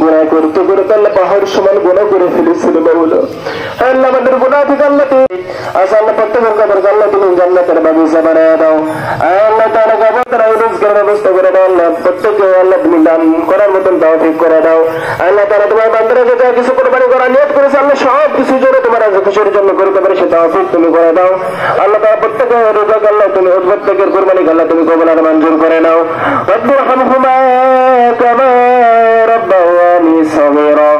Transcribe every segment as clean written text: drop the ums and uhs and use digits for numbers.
গুনাহ করতে করতে আল্লাহ পাহাড় সমান গুনাহ করে ফেলেছিল বাবুলো। আল্লাহ আমাদের গুনাহ থেকে আল্লাহ আল্লাহ প্রত্যেকের কবরকে আল্লাহ তুমি জান্নাতের বাগিচা বানায় দাও। আল্লাহ তাআলা কবরের রিজকের ব্যবস্থা করে দাও। আল্লাহ প্রত্যেককে আল্লাহ তুমি দান করার মতন তৌফিক করে দাও। আল্লাহ তাআলা তোমার বান্দাকে যা কিছু কুরবানি করার নিয়ত করেছে আল্লাহ সব কিছু জন্য তোমার খুশির জন্য করতে পারে সে তৌফিক তুমি করে দাও। আল্লাহ তাআলা প্রত্যেকের রিজক আল্লাহ তুমি প্রত্যেকের কুরবানি আল্লাহ তুমি কবুল আর মঞ্জুর করে নাও। রব্বিরহামহুমা কামা রাব্বায়ানি সগীরা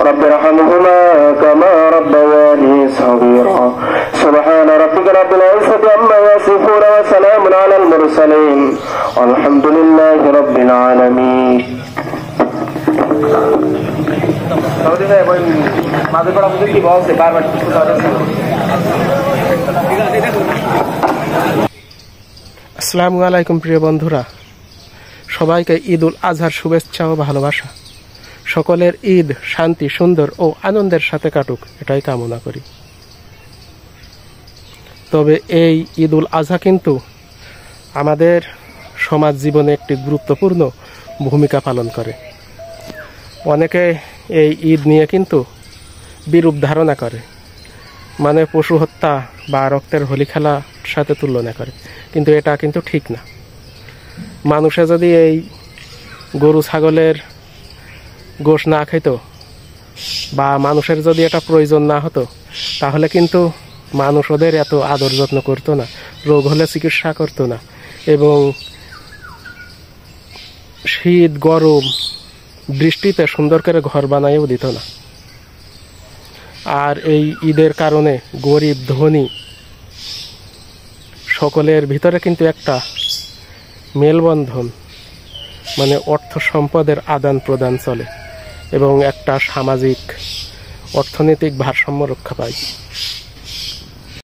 রব্বিরহামহুমা কামা রাব্বায়ানি সগীরা সুবহান রাব্বিকা রাব্বিল ইজ্জাতি আম্মা ইয়াসিফুন ওয়া সালামুন আলাল মুরসালিন আলহামদুলিল্লাহি রাব্বিল আলামিন। আসসালামু আলাইকুম প্রিয় বন্ধুরা, সবাইকে ঈদ উল আজহার শুভেচ্ছা ও ভালোবাসা। সকলের ঈদ শান্তি, সুন্দর ও আনন্দের সাথে কাটুক এটাই কামনা করি। তবে এই ঈদ উল আজহা কিন্তু আমাদের সমাজ জীবনে একটি গুরুত্বপূর্ণ ভূমিকা পালন করে। অনেকে এই ঈদ নিয়ে কিন্তু বিরূপ ধারণা করে, মানে পশু হত্যা বা রক্তের হোলি খেলার সাথে তুলনা করে, কিন্তু এটা কিন্তু ঠিক না। মানুষে যদি এই গরু ছাগলের গোশ না খেত বা মানুষের যদি এটা প্রয়োজন না হতো তাহলে কিন্তু মানুষ ওদের এত আদর যত্ন করতো না, রোগ হলে চিকিৎসা করতো না, এবং শীত গরম বৃষ্টিতে সুন্দর করে ঘর বানাইও দিত না। আর এই ঈদের কারণে গরিব ধনী সকলের ভিতরে কিন্তু একটা মেলবন্ধন, মানে অর্থ সম্পদের আদান প্রদান চলে এবং একটা সামাজিক অর্থনৈতিক ভারসাম্য রক্ষা পায়।